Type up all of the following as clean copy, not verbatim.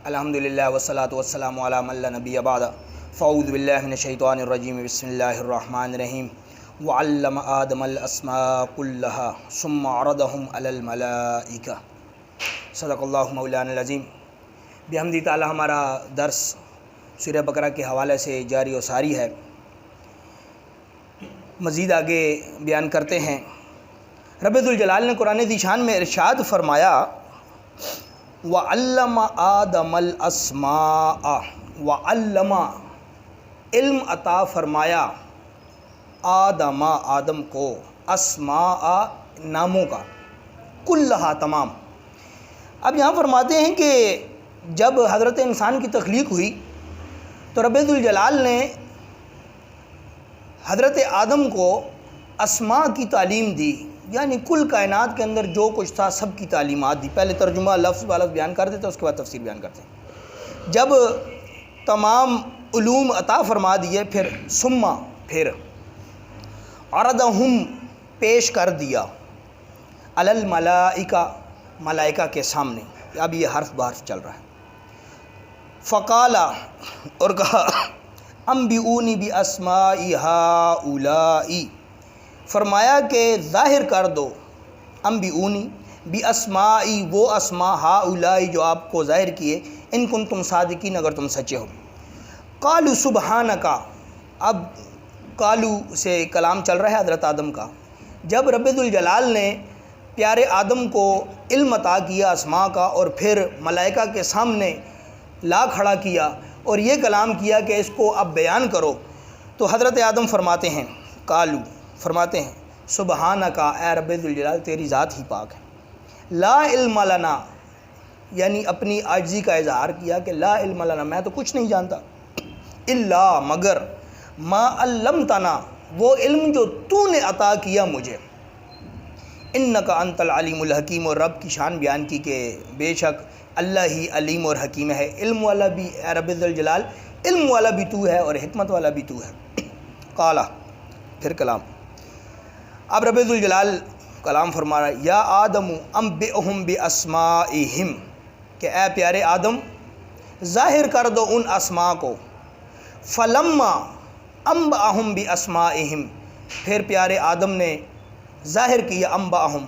الحمدللہ والصلاۃ والسلام علی من لا نبی بعد فاعوذ باللہ من الشیطان الرجیم بسم اللہ الرحمن الرحیم وعلم آدم الاسماء كلها ثم عرضهم علی الملائکہ صدق اللہ مولانا العظیم۔ بحمدہ تعالی ہمارا درس سورہ بقرہ کے حوالے سے جاری و ساری ہے۔ مزید آگے بیان کرتے ہیں۔ رب ذوالجلال نے قرآن ذی شان میں ارشاد فرمایا وَعَلَّمَ آدَمَ الْأَسْمَاءَ، وَعَلَّمَ علم عطا فرمایا آدم کو، اسماء ناموں کا، کلہا تمام۔ اب یہاں فرماتے ہیں کہ جب حضرت انسان کی تخلیق ہوئی تو رب ذوالجلال نے حضرت آدم کو اسماء کی تعلیم دی، یعنی کل کائنات کے اندر جو کچھ تھا سب کی تعلیمات دی۔ پہلے ترجمہ لفظ لفظ بیان کر دیتے، اس کے بعد تفسیر بیان کرتے ہیں۔ جب تمام علوم عطا فرما دیے پھر عرضہم پیش کر دیا علی الملائکہ، ملائکہ کے سامنے۔ اب یہ حرف بحرف چل رہا ہے۔ فقالا، اور کہا انبئونی باسماء ہؤلاء، فرمایا کہ ظاہر کر دو، انبئونی باسماء، وہ اسماء ہؤلاء جو آپ کو ظاہر کیے، ان کنتم صادقین، اگر تم سچے ہو۔ قالوا سبحانک، اب قالو سے کلام چل رہا ہے حضرت آدم کا۔ جب رب ذوالجلال نے پیارے آدم کو علم عطا کیا اسماء کا، اور پھر ملائکہ کے سامنے لا کھڑا کیا اور یہ کلام کیا کہ اس کو اب بیان کرو، تو حضرت آدم فرماتے ہیں، قالو فرماتے ہیں سبحانک، اے رب ذوالجلال تیری ذات ہی پاک ہے، لا علم لنا، یعنی اپنی عاجزی کا اظہار کیا کہ لا علم لنا، میں تو کچھ نہیں جانتا، الا مگر، ما علمتنا، وہ علم جو تو نے عطا کیا مجھے، انک انت العلیم الحکیم، اور رب کی شان بیان کی کہ بے شک اللہ ہی علیم اور حکیم ہے، علم والا بھی اے رب ذوالجلال، علم والا بھی تو ہے اور حکمت والا بھی تو ہے۔ قالا، پھر کلام۔ اب رب ذوالجلال کلام فرما رہا ہے، یا آدم انبئہم باسمائہم، کہ اے پیارے آدم ظاہر کر دو ان اسماء کو۔ فلما انبأہم باسمائہم، پھر پیارے آدم نے ظاہر کیا انبأہم،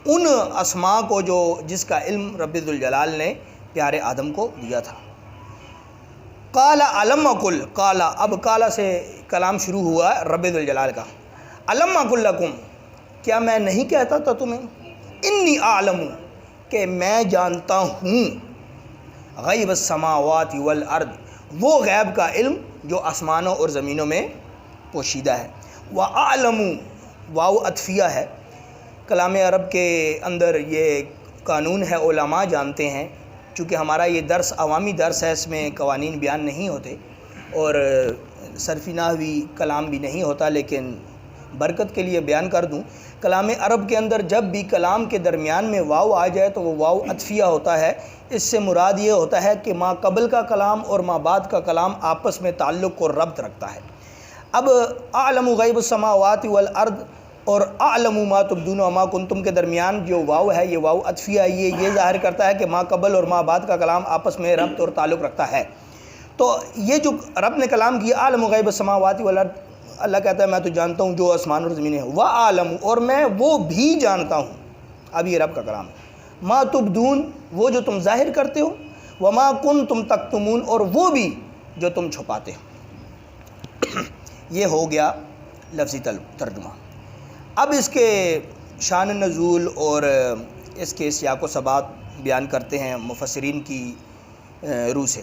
ان اسماء کو جو جس کا علم رب ذوالجلال نے پیارے آدم کو دیا تھا۔ قال الم اقل، قال، اب قال سے کلام شروع ہوا ہے رب ذوالجلال کا۔ الم اقل لکم، کیا میں نہیں کہتا تھا تمہیں، انی اعلم، کہ میں جانتا ہوں، غیب السماوات والارض، وہ غیب کا علم جو آسمانوں اور زمینوں میں پوشیدہ ہے۔ وَأَعْلَمُ، واو عطفیہ ہے، کلام عرب کے اندر یہ قانون ہے، علماء جانتے ہیں، چونکہ ہمارا یہ درس عوامی درس ہے، اس میں قوانین بیان نہیں ہوتے اور صرفی نحوی کلام بھی نہیں ہوتا، لیکن برکت کے لیے بیان کر دوں، کلام عرب کے اندر جب بھی کلام کے درمیان میں واو آ جائے تو وہ واو عطفیہ ہوتا ہے۔ اس سے مراد یہ ہوتا ہے کہ ما قبل کا کلام اور ما بعد کا کلام آپس میں تعلق اور ربط رکھتا ہے۔ اب اعلم غیب السماوات والارض اور اعلم ما تبدون وما کنتم کے درمیان جو واو ہے، یہ واو عطفیہ ہے، یہ ظاہر کرتا ہے کہ ما قبل اور ما بعد کا کلام آپس میں ربط اور تعلق رکھتا ہے۔ تو یہ جو رب نے کلام کیا اعلم غیب السماوات والارض، اللہ کہتا ہے میں تو جانتا ہوں جو آسمان اور زمینیں ہیں، وَأَعْلَمُ، اور میں وہ بھی جانتا ہوں، اب یہ رب کا کلام ہے، ما تبدون، وہ جو تم ظاہر کرتے ہو، وما کنتم تکتمون، اور وہ بھی جو تم چھپاتے ہو۔ یہ ہو گیا لفظی ترجمہ۔ اب اس کے شان نزول اور اس کے سیاق و سباق بیان کرتے ہیں مفسرین کی روح سے۔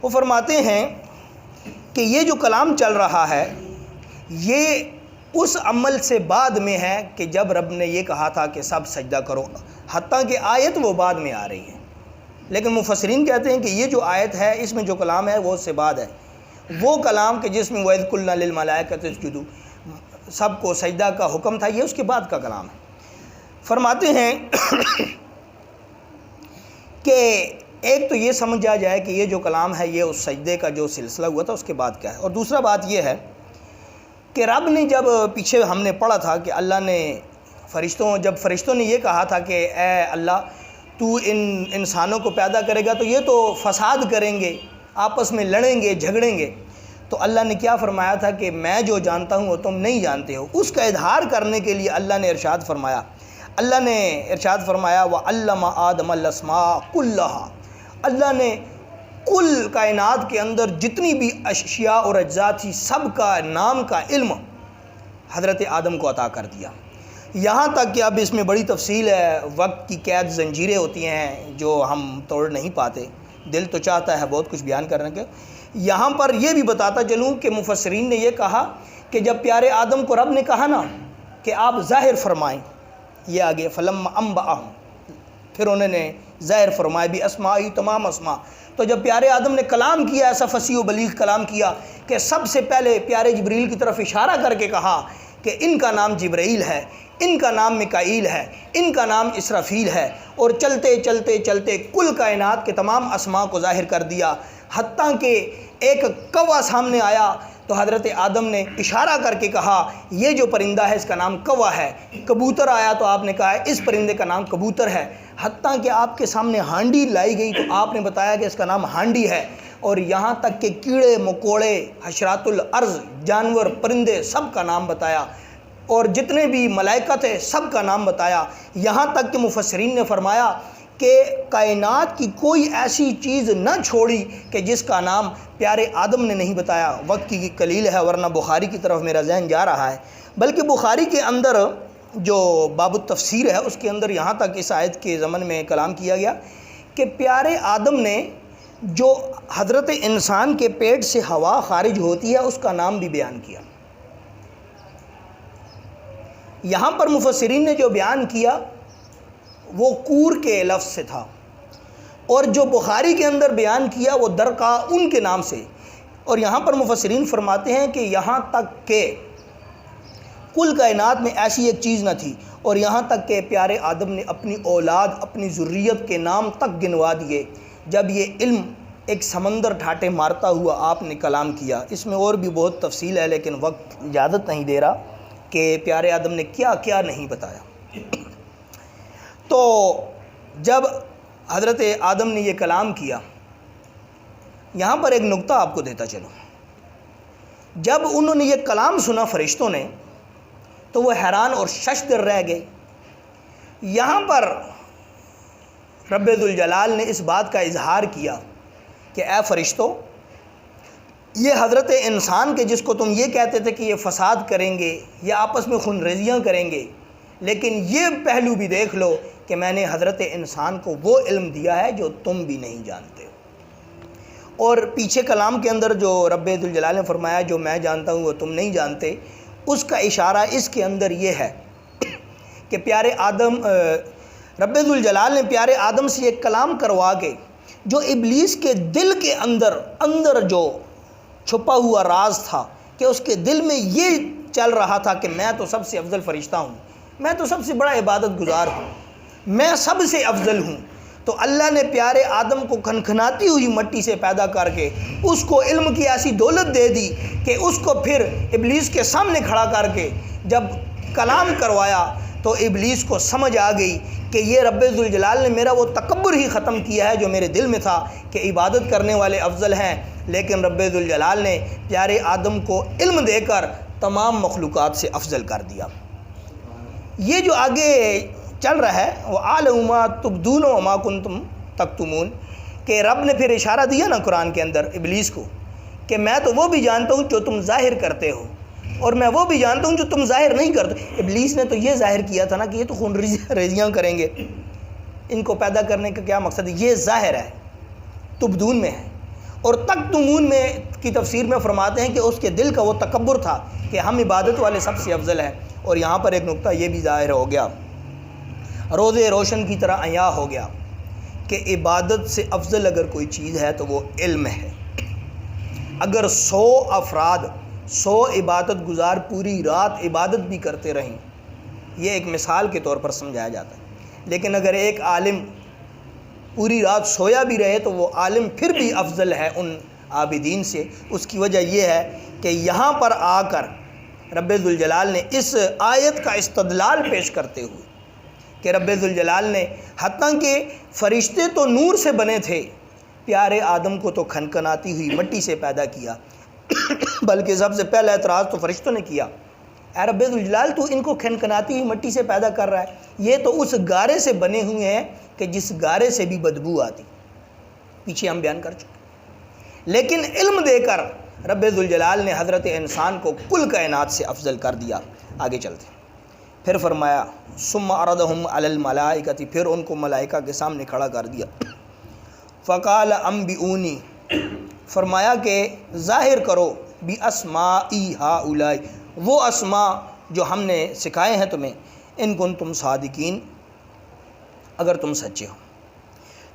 وہ فرماتے ہیں کہ یہ جو کلام چل رہا ہے یہ اس عمل سے بعد میں ہے کہ جب رب نے یہ کہا تھا کہ سب سجدہ کرو، حتیٰ کہ آیت وہ بعد میں آ رہی ہے، لیکن مفسرین کہتے ہیں کہ یہ جو آیت ہے اس میں جو کلام ہے وہ اس سے بعد ہے، وہ کلام کہ جس میں وَإِذْ قُلْنَا لِلْمَلَائِكَةِ اسْجُدُوا، سب کو سجدہ کا حکم تھا، یہ اس کے بعد کا کلام ہے۔ فرماتے ہیں کہ ایک تو یہ سمجھا جائے کہ یہ جو کلام ہے یہ اس سجدے کا جو سلسلہ ہوا تھا اس کے بعد کیا ہے، اور دوسرا بات یہ ہے کہ رب نے جب پیچھے ہم نے پڑھا تھا کہ اللہ نے جب فرشتوں نے یہ کہا تھا کہ اے اللہ تو ان انسانوں کو پیدا کرے گا تو یہ تو فساد کریں گے، آپس میں لڑیں گے، جھگڑیں گے۔ تو اللہ نے کیا فرمایا تھا کہ میں جو جانتا ہوں وہ تم نہیں جانتے ہو۔ اس کا اظہار کرنے کے لیے اللہ نے ارشاد فرمایا، وَعَلَّمَ آدَمَ الْأَسْمَاءَ كُلَّهَا، اللہ نے کل کائنات کے اندر جتنی بھی اشیاء اور اجزاء تھی سب کا نام کا علم حضرت آدم کو عطا کر دیا۔ یہاں تک کہ اب اس میں بڑی تفصیل ہے، وقت کی قید زنجیریں ہوتی ہیں جو ہم توڑ نہیں پاتے، دل تو چاہتا ہے بہت کچھ بیان کرنے کے۔ یہاں پر یہ بھی بتاتا چلوں کہ مفسرین نے یہ کہا کہ جب پیارے آدم کو رب نے کہا نا کہ آپ ظاہر فرمائیں، یہ آگے فلما انبأہم، پھر انہوں نے ظاہر فرمائے بھی اسمائی تمام اسماء، تو جب پیارے آدم نے کلام کیا، ایسا فصیح و بلیغ کلام کیا کہ سب سے پہلے پیارے جبریل کی طرف اشارہ کر کے کہا کہ ان کا نام جبرائیل ہے، ان کا نام میکائیل ہے، ان کا نام اسرافیل ہے، اور چلتے چلتے چلتے کل کائنات کے تمام اسماء کو ظاہر کر دیا، حتیٰ کہ ایک کوا سامنے آیا تو حضرت آدم نے اشارہ کر کے کہا یہ جو پرندہ ہے اس کا نام کوا ہے۔ کبوتر آیا تو آپ نے کہا اس پرندے کا نام کبوتر ہے، حتیٰ کہ آپ کے سامنے ہانڈی لائی گئی تو آپ نے بتایا کہ اس کا نام ہانڈی ہے، اور یہاں تک کہ کیڑے مکوڑے، حشرات الارض، جانور، پرندے، سب کا نام بتایا، اور جتنے بھی ملائکہ تھے سب کا نام بتایا۔ یہاں تک کہ مفسرین نے فرمایا کہ کائنات کی کوئی ایسی چیز نہ چھوڑی کہ جس کا نام پیارے آدم نے نہیں بتایا۔ وقت کی قلیل ہے ورنہ بخاری کی طرف میرا ذہن جا رہا ہے، بلکہ بخاری کے اندر جو باب التفسیر ہے اس کے اندر یہاں تک اس آیت کے ضمن میں کلام کیا گیا کہ پیارے آدم نے جو حضرت انسان کے پیٹ سے ہوا خارج ہوتی ہے اس کا نام بھی بیان کیا۔ یہاں پر مفسرین نے جو بیان کیا وہ کور کے لفظ سے تھا، اور جو بخاری کے اندر بیان کیا وہ درقا ان کے نام سے۔ اور یہاں پر مفسرین فرماتے ہیں کہ یہاں تک کہ کل کائنات میں ایسی ایک چیز نہ تھی، اور یہاں تک کہ پیارے آدم نے اپنی اولاد، اپنی ذریت کے نام تک گنوا دیے جب یہ علم ایک سمندر ٹھاٹے مارتا ہوا آپ نے کلام کیا۔ اس میں اور بھی بہت تفصیل ہے لیکن وقت اجازت نہیں دے رہا کہ پیارے آدم نے کیا کیا نہیں بتایا۔ تو جب حضرت آدم نے یہ کلام کیا، یہاں پر ایک نقطہ آپ کو دیتا چلوں، جب انہوں نے یہ کلام سنا فرشتوں نے تو وہ حیران اور ششدر رہ گئے۔ یہاں پر رب ذوالجلال نے اس بات کا اظہار کیا کہ اے فرشتوں، یہ حضرت انسان کے جس کو تم یہ کہتے تھے کہ یہ فساد کریں گے یا آپس میں خون ریزیاں کریں گے، لیکن یہ پہلو بھی دیکھ لو کہ میں نے حضرت انسان کو وہ علم دیا ہے جو تم بھی نہیں جانتے۔ اور پیچھے کلام کے اندر جو رب ذوالجلال نے فرمایا جو میں جانتا ہوں وہ تم نہیں جانتے، اس کا اشارہ اس کے اندر یہ ہے کہ پیارے آدم، رب ذوالجلال نے پیارے آدم سے یہ کلام کروا کے جو ابلیس کے دل کے اندر جو چھپا ہوا راز تھا کہ اس کے دل میں یہ چل رہا تھا کہ میں تو سب سے افضل فرشتہ ہوں، میں تو سب سے بڑا عبادت گزار ہوں، میں سب سے افضل ہوں، تو اللہ نے پیارے آدم کو کھنکھناتی ہوئی مٹی سے پیدا کر کے اس کو علم کی ایسی دولت دے دی کہ اس کو پھر ابلیس کے سامنے کھڑا کر کے جب کلام کروایا تو ابلیس کو سمجھ آ گئی کہ یہ رب ذوالجلال نے میرا وہ تکبر ہی ختم کیا ہے جو میرے دل میں تھا کہ عبادت کرنے والے افضل ہیں، لیکن رب ذوالجلال نے پیارے آدم کو علم دے کر تمام مخلوقات سے افضل کر دیا۔ یہ جو آگے چل رہا ہے وہ عالم ما تبدون و ما کنتم تکتمون، کہ رب نے پھر اشارہ دیا نا قرآن کے اندر ابلیس کو کہ میں تو وہ بھی جانتا ہوں جو تم ظاہر کرتے ہو، اور میں وہ بھی جانتا ہوں جو تم ظاہر نہیں کرتے۔ ابلیس نے تو یہ ظاہر کیا تھا نا کہ یہ تو خون ریزیاں کریں گے، ان کو پیدا کرنے کا کیا مقصد ہے، یہ ظاہر ہے، تبدون میں ہے، اور تکتمون میں کی تفسیر میں فرماتے ہیں کہ اس کے دل کا وہ تکبر تھا کہ ہم عبادت والے سب سے افضل ہیں۔ اور یہاں پر ایک نقطہ یہ بھی ظاہر ہو گیا، روز روشن کی طرح عیاں ہو گیا کہ عبادت سے افضل اگر کوئی چیز ہے تو وہ علم ہے۔ اگر 100 افراد 100 عبادت گزار پوری رات عبادت بھی کرتے رہیں، یہ ایک مثال کے طور پر سمجھایا جاتا ہے، لیکن اگر ایک عالم پوری رات سویا بھی رہے تو وہ عالم پھر بھی افضل ہے ان عابدین سے۔ اس کی وجہ یہ ہے کہ یہاں پر آ کر رب ذوالجلال نے اس آیت کا استدلال پیش کرتے ہوئے کہ رب ذوالجلال نے حتیٰ کہ فرشتے تو نور سے بنے تھے، پیارے آدم کو تو کھنکھناتی ہوئی مٹی سے پیدا کیا، بلکہ سب سے پہلا اعتراض تو فرشتوں نے کیا، اے رب ذوالجلال تو ان کو کھنکھناتی ہوئی مٹی سے پیدا کر رہا ہے، یہ تو اس گارے سے بنے ہوئے ہیں کہ جس گارے سے بھی بدبو آتی، پیچھے ہم بیان کر چکے۔ لیکن علم دے کر رب ذوالجلال نے حضرت انسان کو کل کائنات سے افضل کر دیا۔ آگے چلتے ہیں، پھر فرمایا ثم عرضهم علی الملائکۃ، پھر ان کو ملائکہ کے سامنے کھڑا کر دیا، فقال انبئونی، فرمایا کہ ظاہر کرو باسمائی ہؤلاء، وہ اسماء جو ہم نے سکھائے ہیں تمہیں، ان کنتم صادقین، اگر تم سچے ہو۔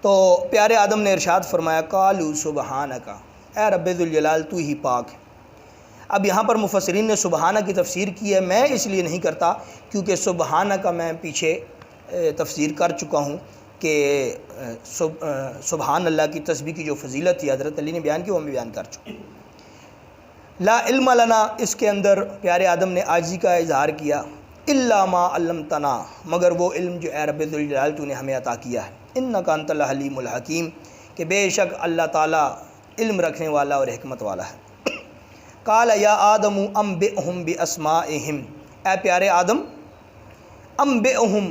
تو پیارے آدم نے ارشاد فرمایا قالوا سبحانک، اے رب ذوالجلال تو ہی پاک ہے۔ اب یہاں پر مفسرین نے سبحانہ کی تفسیر کی ہے، میں اس لیے نہیں کرتا کیونکہ سبحانہ کا میں پیچھے تفسیر کر چکا ہوں کہ سبحان اللہ کی تسبیح کی جو فضیلت تھی حضرت علی نے بیان کی، وہ میں بیان کر چکا ہوں۔ لا علم لنا، اس کے اندر پیارے آدم نے عاجزی کا اظہار کیا، الا ما علمتنا، مگر وہ علم جو اے رب ذوالجلال تو نے ہمیں عطا کیا ہے، انک انت الحلیم الحکیم، کہ بے شک اللہ تعالیٰ علم رکھنے والا اور حکمت والا ہے۔ قال یا آدم انبئہم باسمائہم، اے پیارے آدم انبئہم،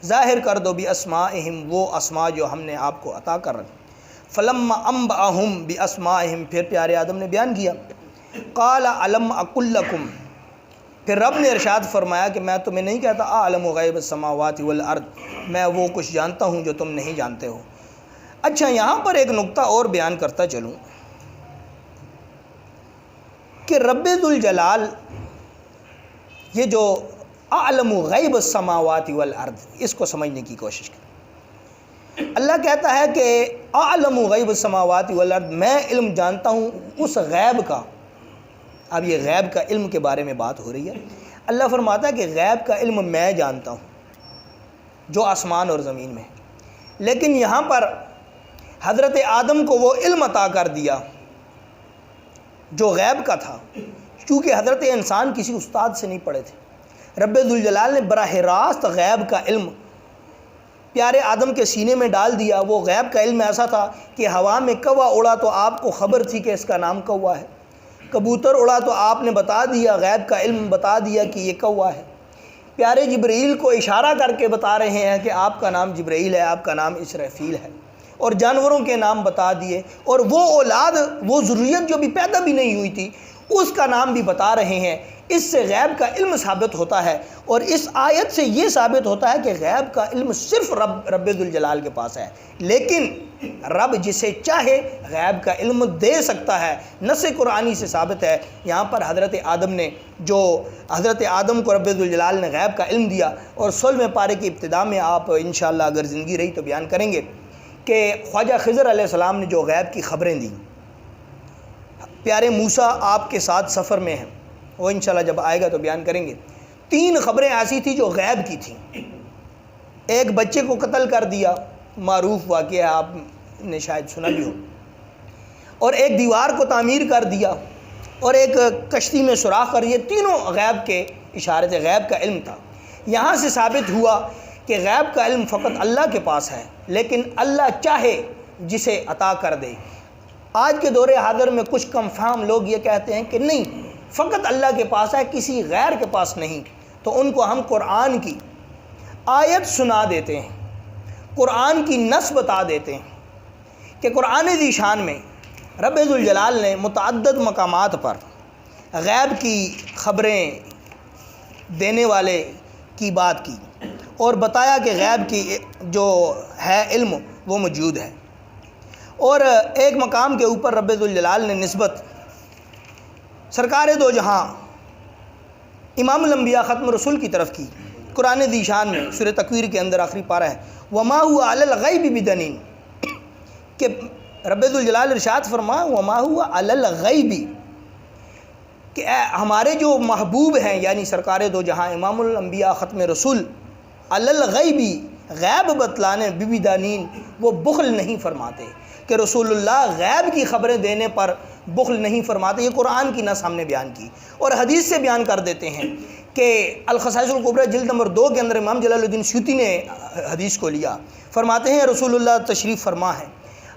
ظاہر کر دو باسمائہم، وہ اسماء جو ہم نے آپ کو عطا کر رکھی۔ فلما انبأہم باسمائہم، پھر پیارے آدم نے بیان کیا، قال الم اقل لکم، پھر رب نے ارشاد فرمایا کہ میں تمہیں نہیں کہتا اعلم غیب السماوات والارض، میں وہ کچھ جانتا ہوں جو تم نہیں جانتے ہو۔ اچھا، یہاں پر ایک نقطہ اور بیان کرتا چلوں کہ رب ذوالجلال یہ جو اعلم غیب السماوات والارض، اس کو سمجھنے کی کوشش کریں۔ اللہ کہتا ہے کہ اعلم غیب السماوات والارض، میں علم جانتا ہوں اس غیب کا۔ اب یہ غیب کا علم کے بارے میں بات ہو رہی ہے۔ اللہ فرماتا ہے کہ غیب کا علم میں جانتا ہوں جو آسمان اور زمین میں ہے، لیکن یہاں پر حضرت آدم کو وہ علم عطا کر دیا جو غیب کا تھا، کیونکہ حضرت انسان کسی استاد سے نہیں پڑھے تھے۔ رب ذوالجلال نے براہ راست غیب کا علم پیارے آدم کے سینے میں ڈال دیا۔ وہ غیب کا علم ایسا تھا کہ ہوا میں کوا اڑا تو آپ کو خبر تھی کہ اس کا نام کوا ہے، کبوتر اڑا تو آپ نے بتا دیا، غیب کا علم بتا دیا کہ یہ کوا ہے۔ پیارے جبرائیل کو اشارہ کر کے بتا رہے ہیں کہ آپ کا نام جبرائیل ہے، آپ کا نام اسرافیل ہے، اور جانوروں کے نام بتا دیے، اور وہ اولاد، وہ ذریت جو بھی پیدا بھی نہیں ہوئی تھی، اس کا نام بھی بتا رہے ہیں۔ اس سے غیب کا علم ثابت ہوتا ہے، اور اس آیت سے یہ ثابت ہوتا ہے کہ غیب کا علم صرف رب ذوالجلال کے پاس ہے، لیکن رب جسے چاہے غیب کا علم دے سکتا ہے۔ نص قرآنی سے ثابت ہے۔ یہاں پر حضرت آدم کو رب ذوالجلال نے غیب کا علم دیا، اور 16ویں پارے کی ابتدا میں آپ انشاءاللہ اگر زندگی رہی تو بیان کریں گے کہ خواجہ خضر علیہ السلام نے جو غیب کی خبریں دیں، پیارے موسیٰ آپ کے ساتھ سفر میں ہیں، وہ انشاءاللہ جب آئے گا تو بیان کریں گے۔ 3 خبریں ایسی تھیں جو غیب کی تھیں۔ ایک بچے کو قتل کر دیا، معروف واقعہ، آپ نے شاید سنا بھی ہو، اور ایک دیوار کو تعمیر کر دیا، اور ایک کشتی میں سوراخ کر دیا۔ تینوں غیب کے اشارے تھے، غیب کا علم تھا۔ یہاں سے ثابت ہوا کہ غیب کا علم فقط اللہ کے پاس ہے، لیکن اللہ چاہے جسے عطا کر دے۔ آج کے دور حاضر میں کچھ کم فہم لوگ یہ کہتے ہیں کہ نہیں، فقط اللہ کے پاس ہے، کسی غیر کے پاس نہیں، تو ان کو ہم قرآن کی آیت سنا دیتے ہیں، قرآن کی نص بتا دیتے ہیں کہ قرآن ذی شان میں رب ذوالجلال نے متعدد مقامات پر غیب کی خبریں دینے والے کی بات کی، اور بتایا کہ غیب کی جو ہے علم وہ موجود ہے۔ اور ایک مقام کے اوپر رب ذوالجلال نے نسبت سرکار دو جہاں امام الانبیاء ختم رسول کی طرف کی۔ قرآن ذی شان میں سورہ تکویر کے اندر آخری پارہ ہے، وما هو علی الغیب بدنین، کہ رب ذوالجلال ارشاد فرمایا وما هو علی الغیب، کہ ہمارے جو محبوب ہیں یعنی سرکار دو جہاں امام الانبیاء ختم رسول، علی الغیب، غیب بتلانے، بدنین، وہ بخل نہیں فرماتے، کہ رسول اللہ غیب کی خبریں دینے پر بخل نہیں فرماتے۔ یہ قرآن کی نص ہم نے بیان کی، اور حدیث سے بیان کر دیتے ہیں کہ الخصائص الکبریٰ جلد نمبر 2 کے اندر امام جلال الدین سیوطی نے حدیث کو لیا، فرماتے ہیں رسول اللہ تشریف فرما ہے،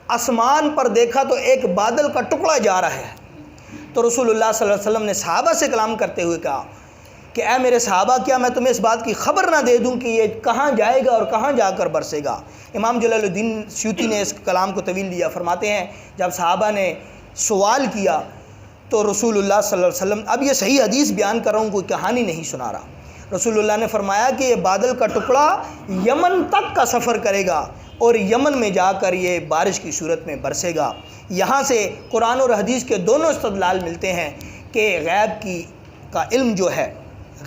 آسمان پر دیکھا تو ایک بادل کا ٹکڑا جا رہا ہے، تو رسول اللہ صلی اللہ علیہ وسلم نے صحابہ سے کلام کرتے ہوئے کہا کہ اے میرے صحابہ، کیا میں تمہیں اس بات کی خبر نہ دے دوں کہ یہ کہاں جائے گا اور کہاں جا کر برسے گا؟ امام جلال الدین سیوطی نے اس کلام کو طویل لیا، فرماتے ہیں جب صحابہ نے سوال کیا تو رسول اللہ صلی اللہ علیہ وسلم، اب یہ صحیح حدیث بیان کر رہا ہوں، کوئی کہانی نہیں سنا رہا، رسول اللہ نے فرمایا کہ یہ بادل کا ٹکڑا یمن تک کا سفر کرے گا اور یمن میں جا کر یہ بارش کی صورت میں برسے گا۔ یہاں سے قرآن اور حدیث کے دونوں استدلال ملتے ہیں کہ غیب کا علم جو ہے،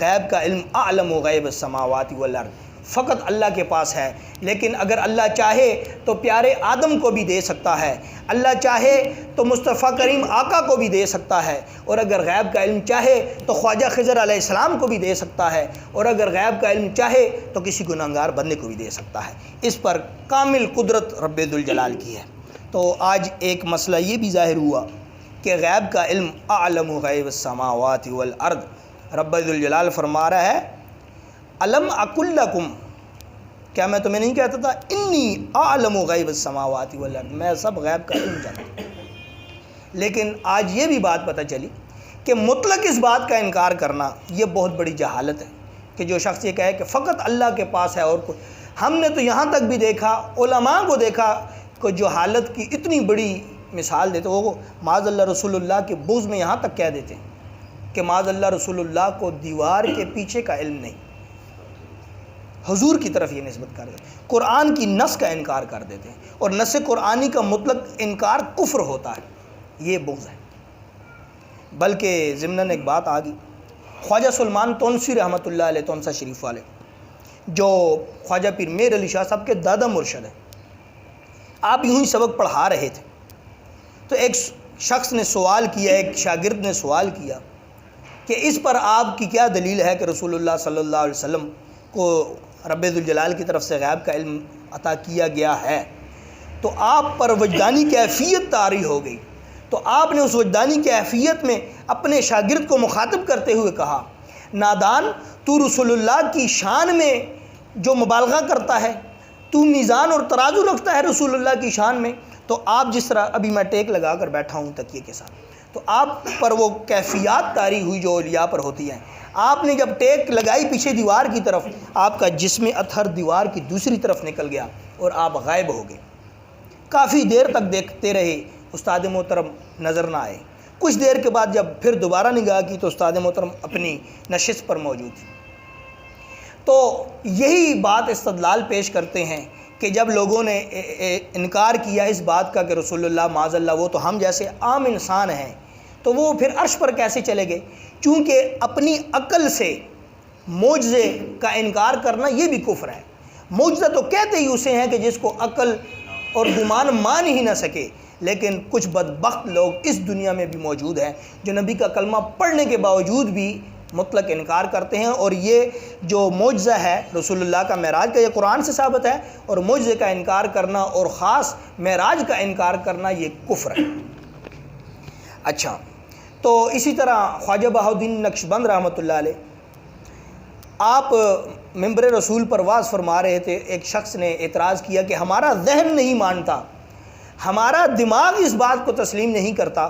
غیب کا علم اعلم غیب السماوات والارض، فقط اللہ کے پاس ہے، لیکن اگر اللہ چاہے تو پیارے آدم کو بھی دے سکتا ہے، اللہ چاہے تو مصطفیٰ کریم آقا کو بھی دے سکتا ہے، اور اگر غیب کا علم چاہے تو خواجہ خضر علیہ السلام کو بھی دے سکتا ہے، اور اگر غیب کا علم چاہے تو کسی گنہگار بندے کو بھی دے سکتا ہے۔ اس پر کامل قدرت رب ذوالجلال کی ہے۔ تو آج ایک مسئلہ یہ بھی ظاہر ہوا کہ غیب کا علم اعلم غیب السماوات والارض، رب ذوالجلال فرما رہا ہے الم اقل لکم، کیا میں تمہیں نہیں کہتا تھا انی اعلم غیب السماوات والارض، میں سب غیب کا علم جانتا ہوں۔ لیکن آج یہ بھی بات پتہ چلی کہ مطلق اس بات کا انکار کرنا یہ بہت بڑی جہالت ہے، کہ جو شخص یہ کہے کہ فقط اللہ کے پاس ہے اور کوئی، ہم نے تو یہاں تک بھی دیکھا، علماء کو دیکھا کہ جو حالت کی اتنی بڑی مثال دیتے، وہ معاذ اللہ رسول اللہ کے بغض میں یہاں تک کہہ دیتے ہیں کہ معاذ اللہ رسول اللہ کو دیوار کے پیچھے کا علم نہیں، حضور کی طرف یہ نسبت کر دیتے ہیں، قرآن کی نص کا انکار کر دیتے ہیں، اور نص قرآنی کا مطلق انکار کفر ہوتا ہے، یہ بغض ہے۔ بلکہ ضمناً ایک بات آ گئی، خواجہ سلمان تونسی رحمۃ اللہ علیہ، تونسا شریف والے، جو خواجہ پیر میر علی شاہ صاحب کے دادا مرشد ہیں، آپ یوں ہی سبق پڑھا رہے تھے تو ایک شخص نے سوال کیا، ایک شاگرد نے سوال کیا کہ اس پر آپ کی کیا دلیل ہے کہ رسول اللہ صلی اللہ علیہ وسلم کو رب ذوالجلال کی طرف سے غیب کا علم عطا کیا گیا ہے؟ تو آپ پر وجدانی کیفیت طاری ہو گئی، تو آپ نے اس وجدانی کیفیت میں اپنے شاگرد کو مخاطب کرتے ہوئے کہا، نادان، تو رسول اللہ کی شان میں جو مبالغہ کرتا ہے، تو میزان اور ترازو رکھتا ہے رسول اللہ کی شان میں، تو آپ جس طرح ابھی میں ٹیک لگا کر بیٹھا ہوں تکیے کے ساتھ، تو آپ پر وہ کیفیات طاری ہوئی جو اولیاء پر ہوتی ہیں، آپ نے جب ٹیک لگائی پیچھے دیوار کی طرف، آپ کا جسم اطہر دیوار کی دوسری طرف نکل گیا اور آپ غائب ہو گئے۔ کافی دیر تک دیکھتے رہے، استاد محترم نظر نہ آئے، کچھ دیر کے بعد جب پھر دوبارہ نگاہ کی تو استاد محترم اپنی نشست پر موجود تھے۔ تو یہی بات استدلال پیش کرتے ہیں کہ جب لوگوں نے انکار کیا اس بات کا کہ رسول اللہ معاذ اللہ وہ تو ہم جیسے عام انسان ہیں، تو وہ پھر عرش پر کیسے چلے گئے؟ چونکہ اپنی عقل سے معجزے کا انکار کرنا یہ بھی کفر ہے۔ معجزہ تو کہتے ہی اسے ہیں کہ جس کو عقل اور گمان مان ہی نہ سکے، لیکن کچھ بدبخت لوگ اس دنیا میں بھی موجود ہیں جو نبی کا کلمہ پڑھنے کے باوجود بھی مطلق انکار کرتے ہیں، اور یہ جو معجزہ ہے رسول اللہ کا معراج کا، یہ قرآن سے ثابت ہے، اور معجزے کا انکار کرنا اور خاص معراج کا انکار کرنا یہ کفر ہے۔ اچھا، تو اسی طرح خواجہ بہاؤالدین نقشبند رحمۃ اللہ علیہ، آپ ممبر رسول پر واز فرما رہے تھے، ایک شخص نے اعتراض کیا کہ ہمارا ذہن نہیں مانتا، ہمارا دماغ اس بات کو تسلیم نہیں کرتا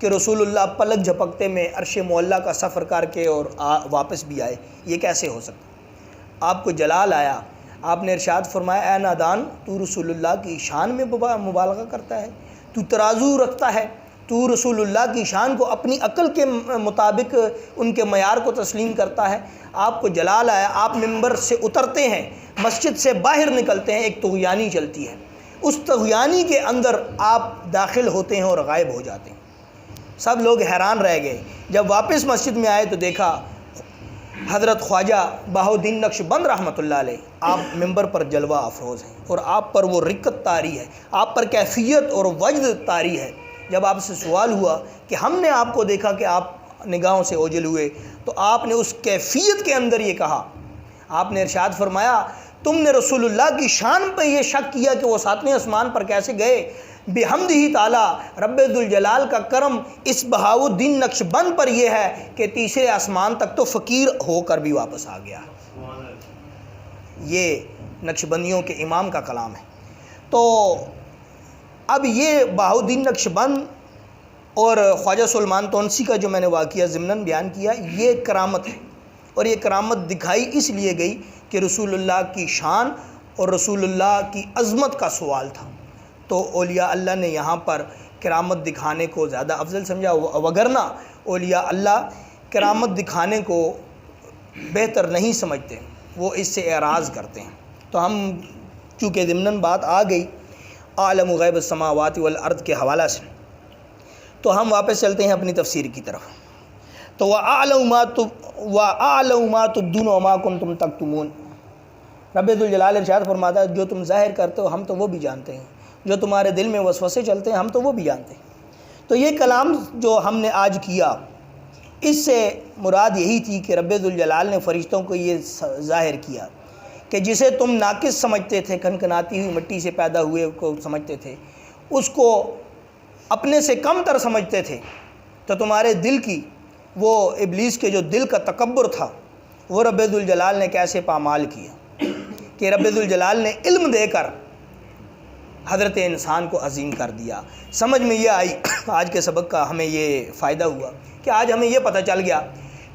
کہ رسول اللہ پلک جھپکتے میں عرش معلیٰ کا سفر کر کے اور واپس بھی آئے، یہ کیسے ہو سکتا؟ آپ کو جلال آیا، آپ نے ارشاد فرمایا، اے نادان، تو رسول اللہ کی شان میں مبالغہ کرتا ہے، تو ترازو رکھتا ہے، تو رسول اللہ کی شان کو اپنی عقل کے مطابق ان کے معیار کو تسلیم کرتا ہے۔ آپ کو جلال آیا، آپ ممبر سے اترتے ہیں، مسجد سے باہر نکلتے ہیں، ایک طغیانی چلتی ہے، اس طغیانی کے اندر آپ داخل ہوتے ہیں اور غائب ہو جاتے ہیں۔ سب لوگ حیران رہ گئے، جب واپس مسجد میں آئے تو دیکھا حضرت خواجہ بہاؤالدین نقشبند رحمۃ اللہ علیہ آپ ممبر پر جلوہ افروز ہیں، اور آپ پر وہ رقت طاری ہے، آپ پر کیفیت اور وجد طاری ہے۔ جب آپ سے سوال ہوا کہ ہم نے آپ کو دیکھا کہ آپ نگاہوں سے اوجھل ہوئے، تو آپ نے اس کیفیت کے اندر یہ کہا، آپ نے ارشاد فرمایا، تم نے رسول اللہ کی شان پہ یہ شک کیا کہ وہ ساتویں آسمان پر کیسے گئے، بحمدہ تعالیٰ رب ذوالجلال کا کرم اس بہاؤالدین نقش بند پر یہ ہے کہ تیسرے آسمان تک تو فقیر ہو کر بھی واپس آ گیا۔ یہ نقش بندیوں کے امام کا کلام ہے۔ تو اب یہ بہاؤالدین نقش بند اور خواجہ سلیمان تونسی کا جو میں نے واقعہ ضمناً بیان کیا، یہ کرامت ہے، اور یہ کرامت دکھائی اس لیے گئی کہ رسول اللہ کی شان اور رسول اللہ کی عظمت کا سوال تھا، تو اولیاء اللہ نے یہاں پر کرامت دکھانے کو زیادہ افضل سمجھا، وگرنہ اولیاء اللہ کرامت دکھانے کو بہتر نہیں سمجھتے، وہ اس سے اعراض کرتے ہیں۔ تو ہم چونکہ ضمناً بات آ گئی عالم غیب السماوات والارض کے حوالہ سے، تو ہم واپس چلتے ہیں اپنی تفسیر کی طرف۔ تو وَأَعْلَمُ مَا تُبْدُونَ وَمَا كُنْتُمْ تَكْتُمُونَ، رب ذوالجلال ارشاد فرماتا ہے جو تم ظاہر کرتے ہو ہم تو وہ بھی جانتے ہیں، جو تمہارے دل میں وسوسے چلتے ہیں ہم تو وہ بھی جانتے ہیں۔ تو یہ کلام جو ہم نے آج کیا، اس سے مراد یہی تھی کہ رب ذوالجلال نے فرشتوں کو یہ ظاہر کیا کہ جسے تم ناقص سمجھتے تھے، کھنکھناتی ہوئی مٹی سے پیدا ہوئے کو سمجھتے تھے، اس کو اپنے سے کم تر سمجھتے تھے، تو تمہارے دل کی وہ ابلیس کے جو دل کا تکبر تھا وہ رب ذوالجلال نے کیسے پامال کیا کہ رب ذوالجلال نے علم دے کر حضرت انسان کو عظیم کر دیا۔ سمجھ میں یہ آئی، آج کے سبق کا ہمیں یہ فائدہ ہوا کہ آج ہمیں یہ پتہ چل گیا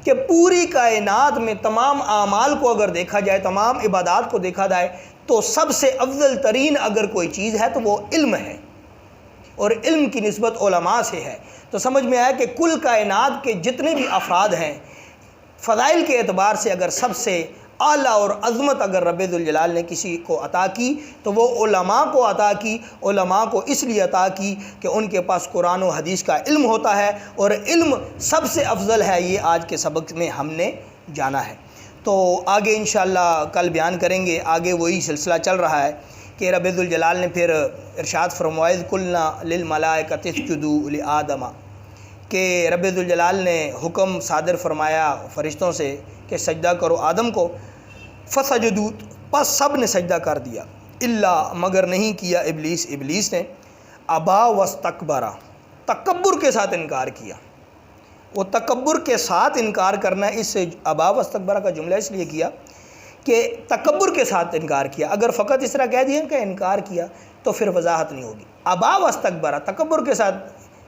کہ پوری کائنات میں تمام اعمال کو اگر دیکھا جائے، تمام عبادات کو دیکھا جائے، تو سب سے افضل ترین اگر کوئی چیز ہے تو وہ علم ہے، اور علم کی نسبت علماء سے ہے۔ تو سمجھ میں آیا کہ کل کائنات کے جتنے بھی افراد ہیں، فضائل کے اعتبار سے اگر سب سے اعلیٰ اور عظمت اگر رب ذوالجلال نے کسی کو عطا کی تو وہ علماء کو عطا کی۔ علماء کو اس لیے عطا کی کہ ان کے پاس قرآن و حدیث کا علم ہوتا ہے، اور علم سب سے افضل ہے، یہ آج کے سبق میں ہم نے جانا ہے۔ تو آگے انشاءاللہ کل بیان کریں گے، آگے وہی سلسلہ چل رہا ہے کہ رب ذوالجلال نے پھر ارشاد فرمایا قُلْنَا لِلْمَلَائِكَةِ اسْجُدُوا لِآدَمَ، کہ رب ذوالجلال نے حکم صادر فرمایا فرشتوں سے کہ سجدہ کرو آدم کو، فسجدوا، پس سب نے سجدہ کر دیا، الا مگر نہیں کیا ابلیس نے، ابا واستکبر، تکبر کے ساتھ انکار کیا۔ وہ تکبر کے ساتھ انکار کرنا، اس سے ابا واستکبر کا جملہ اس لیے کیا کہ تکبر کے ساتھ انکار کیا۔ اگر فقط اس طرح کہہ دیا کہ انکار کیا تو پھر وضاحت نہیں ہوگی۔ ابا واستکبر، تکبر کے ساتھ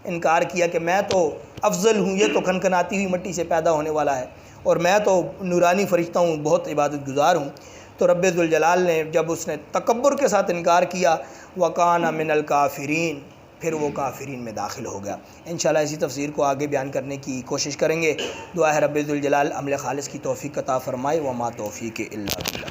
انکار کیا کہ میں تو افضل ہوں، یہ تو کھنکھناتی ہوئی مٹی سے پیدا ہونے والا ہے، اور میں تو نورانی فرشتہ ہوں، بہت عبادت گزار ہوں۔ تو رب ذوالجلال نے جب اس نے تکبر کے ساتھ انکار کیا، وَقَانَ مِنَ الْكَافِرِينَ، پھر وہ کافرین میں داخل ہو گیا۔ انشاءاللہ اسی تفسیر کو آگے بیان کرنے کی کوشش کریں گے۔ دعا ہے رب ذوالجلال عمل خالص کی توفیق عطا فرمائے، وما توفیق الا باللہ۔